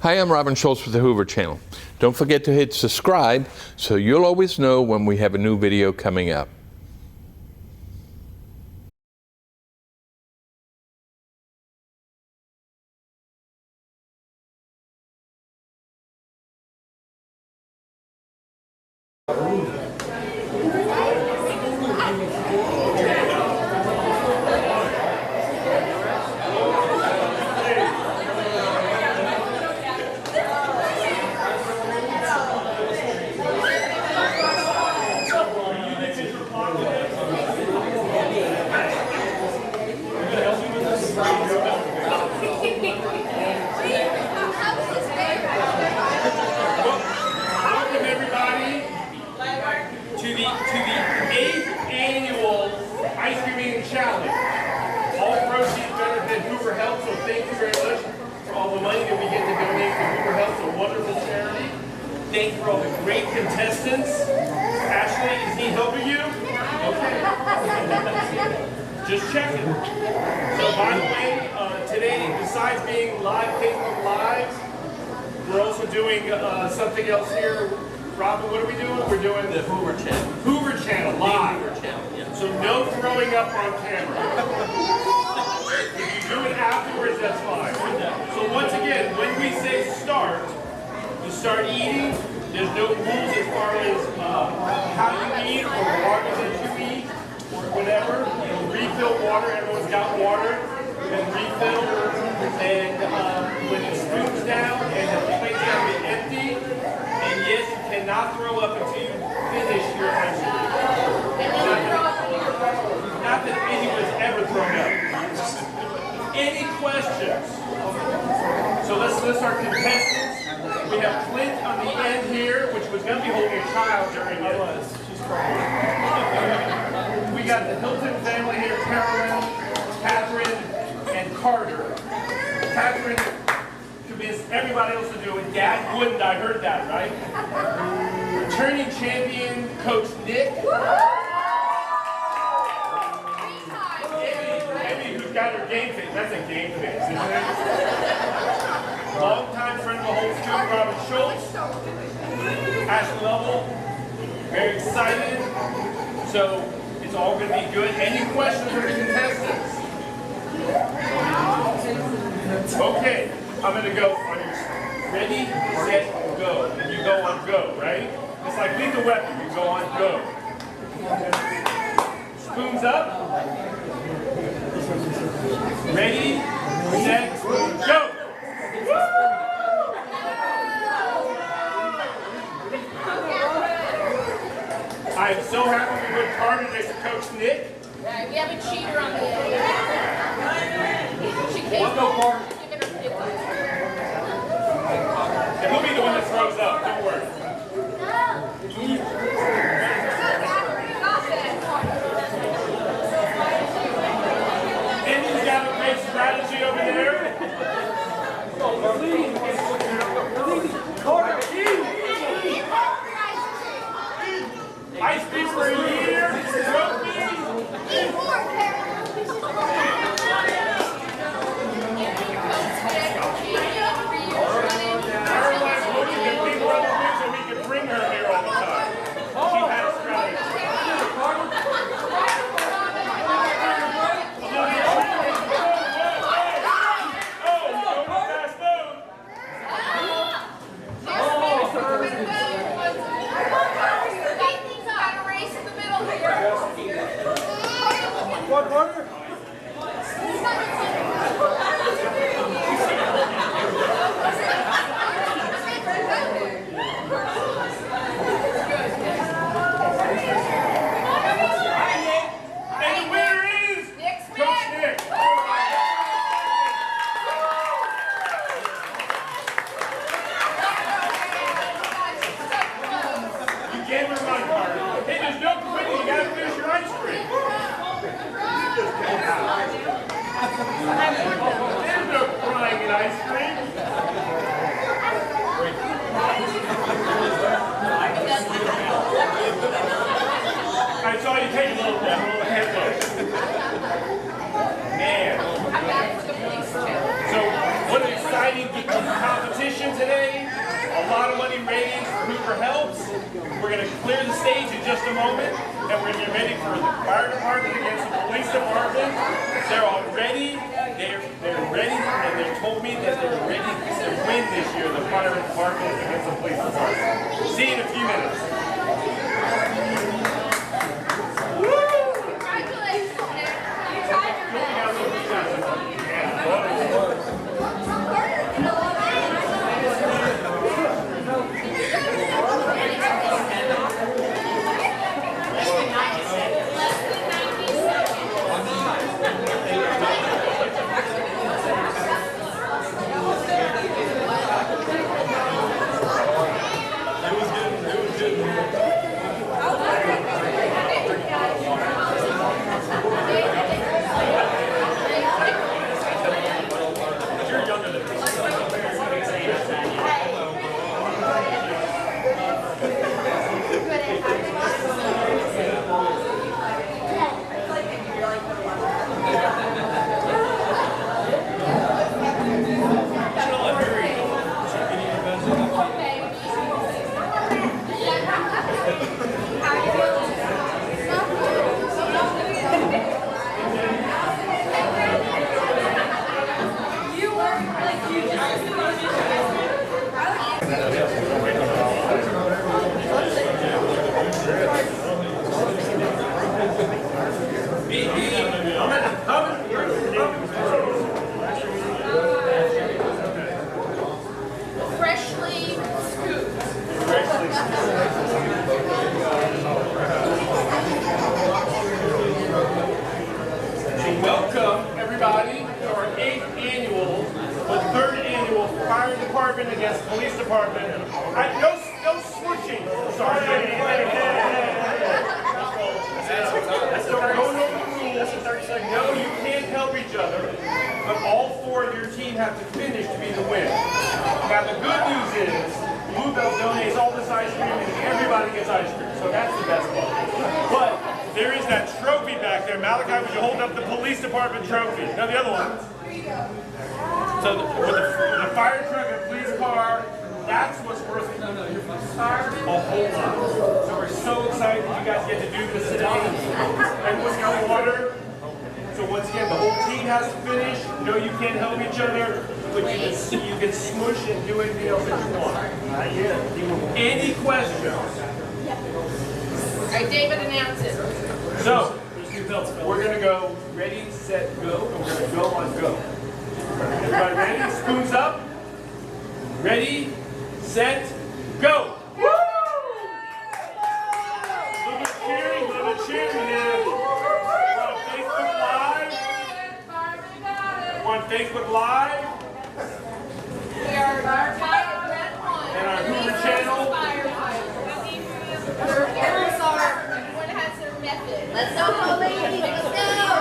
Hi, I'm Robin Schultz with the Hoover channel. Don't forget to hit subscribe so you'll always know when we have a new video coming up. Hoover Helps, so thank you very much for all the money that we get to donate to Hoover Helps, a wonderful charity. Thank you for all the great contestants. Ashley, is he helping you? Okay. Just checking. So by the way, today, besides being live Facebook Lives, we're also doing something else here. Robin, what are we doing? We're doing the Hoover channel. Hoover channel, live. Hoover channel, yeah. So no throwing up on camera. If you do it afterwards, that's fine. So once again, when we say start, you start eating. There's no rules as far as how you eat or water that you eat or whatever. You refill water. Everyone's got water. You can refill. And when the spoon's down and the plate's going to be empty, and yes, you cannot throw up until you finish your ice cream. Not that anyone's ever thrown up. Any questions? So let's list our contestants. We have Clint on the end here, which was going to be holding a child during it. She's crying. We got the Hilton family here, Carolyn, Catherine, and Carter. Catherine convinced everybody else to do it. Dad wouldn't, I heard that, right? Returning champion, Coach Nick. Got her game face. That's a game face, isn't it? Long-time friend of the whole student, Robin Schultz. Ashley Lovell. Very excited. So it's all going to be good. Any questions for the contestants? Okay, I'm going to go on your ready, set, go. And you go on go, right? It's like Lethal Weapon. You go on go. Spoons up. Ready, set, go! I am so happy we put Carter next to Coach Nick. We have a cheater on the end. She came. Let's go, Carter. And he'll be the one that throws up, don't worry. Strategy over there. Ice cream for a year. Caroline's hoping that Big Brother wins and we can bring her here all the time. She has strategy. There's no crying in ice cream. I saw you take a little head look. Man. So, what exciting competitions and just a moment, and we're going to get ready for the fire department against the police department. They're all ready. They're ready, and they told me that they're ready to win this year, the fire department against the police department. See you in a few minutes. Welcome, everybody, to our 8th annual, but 3rd annual Fire Department against Police Department. No switching. Sorry. That's going over the rules. No, you can't help each other, but all 4 of your team have to finish to be the win. Now, the good news is, Hoover donates all this ice cream and everybody gets ice cream, so that's the best part. But there is that trophy back there. Malachi, would you hold up the police department trophy? No, the other one. So with the fire truck and police car, that's what's worth a whole lot. So we're so excited that you guys get to do this today. And what's got water? So once again, the whole team has to finish. No, you can't help each other, but you can smush and do anything else that you want. Any questions? All right, David announces. So, we're going to go ready, set, go, and we're going to go on go. Everybody ready? Spoons up. Ready, set, go. Woo! A little bit cheering here. We're on Facebook Live. We're on Facebook Live. We are our And our Hoover channel. Everyone has their method. Let's go, ladies. Let's go.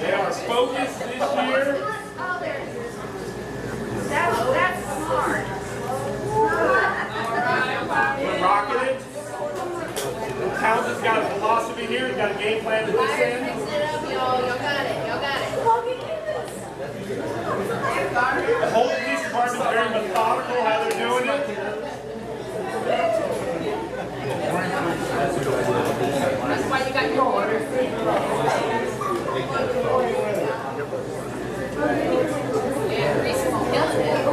They are focused this year. That's smart. We're rocking it. Townsend's got a philosophy here. He's got a game plan to this Fire, end. mix it up, y'all. Y'all got it. Y'all got it. The whole police department is very methodical how they're doing it. That's why you got your order. Yeah, Reese is killing it.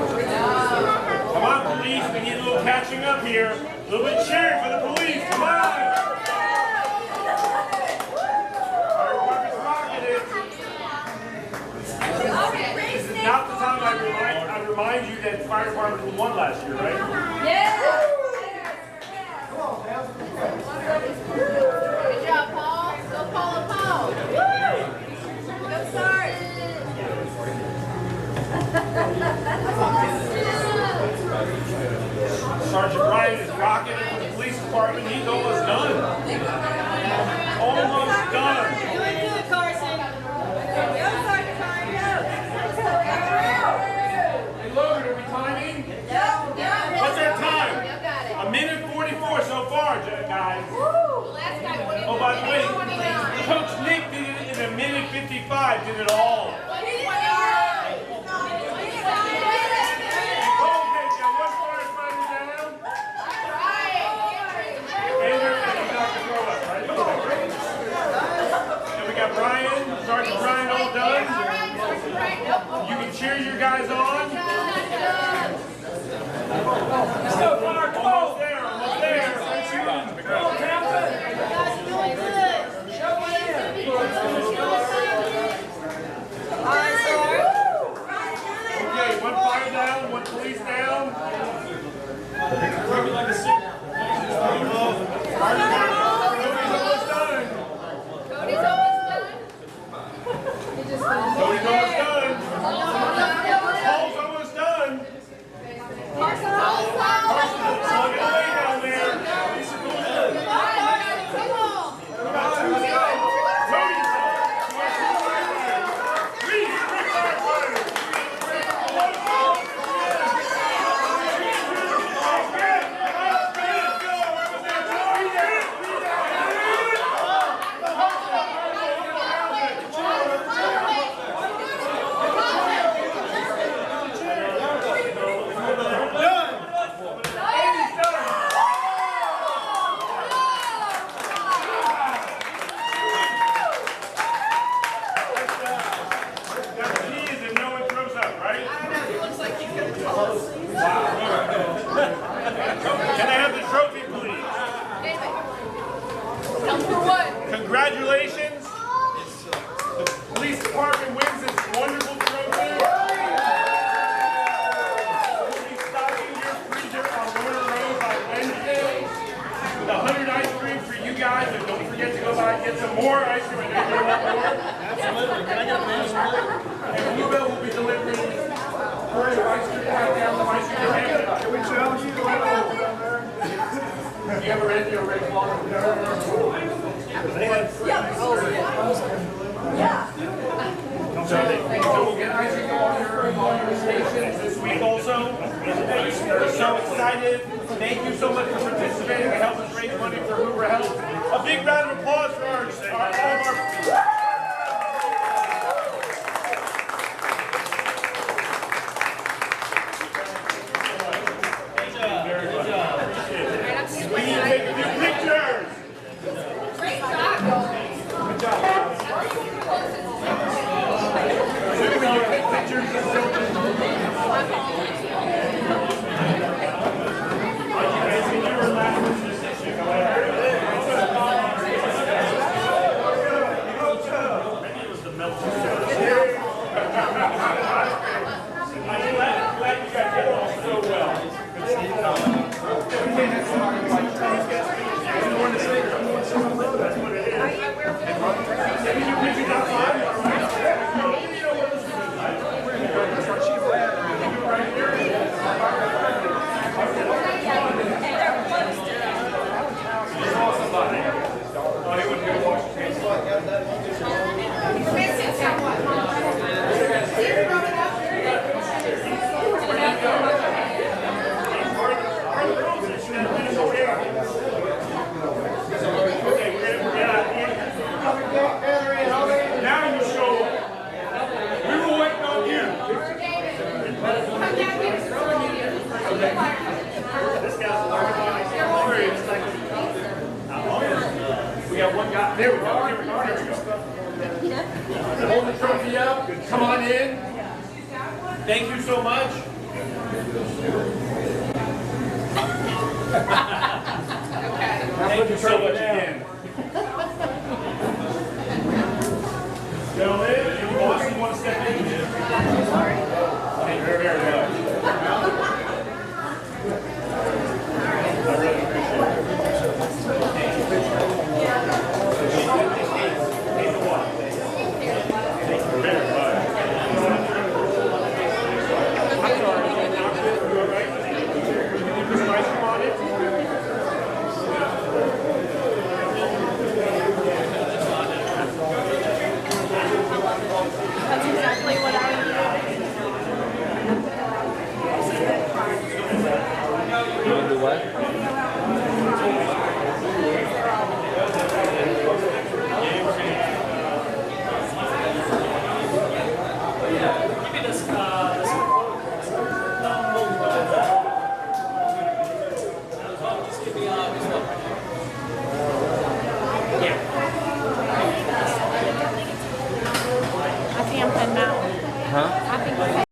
Come on, police. We need a little catching up here. A little bit cheering for the police. Come on. Fire department's rocking it. This is not the time I remind you that the fire department won last year, right? Yeah. Good job, Paul. Go Paul and Paul. Woo! Go Sarge. Sergeant Ryan is rocking it with the police department. He's almost done. Almost done. Do it, Carson. Go, Sergeant Ryan, go. Hey, Logan, are we timing? Yeah. What's our time? Y'all got it. 1:44 so far, guys. Woo! Last guy, what did Oh, by the way, 29. Coach Nick did it in 1:55, did it all. Okay, got one firefighter down. And they're ready to knock the door police down. Cody's almost done. He just finished. Cody's almost done. Paul's almost done. Slug it away down there. Congratulations! The police department wins this wonderful trophy. We'll be stocking your freezer on Warner Road by Wednesday with 100 ice cream for you guys. And don't forget to go by and get some more ice cream. I know you want more. Absolutely. Can I get a basket? And Hoover will be delivering further ice cream right down the ice cream. Can we challenge you to go down there? You ever read your red cloth? So we'll get ice cream on your stations this week also. We're so excited. Thank you so much for participating and helping us raise money for Hoover Helps. A big round of applause for all of our. We need to take a few pictures. Great job. Good job. We got one guy. There we go. Hold the trophy up. Come on in. Thank you so much. Thank you so much again. Gentlemen, if Boston want to step in. Thank you very much. I really appreciate it. That's exactly what I would do. You want to do what? I think I'm done now. Huh? I think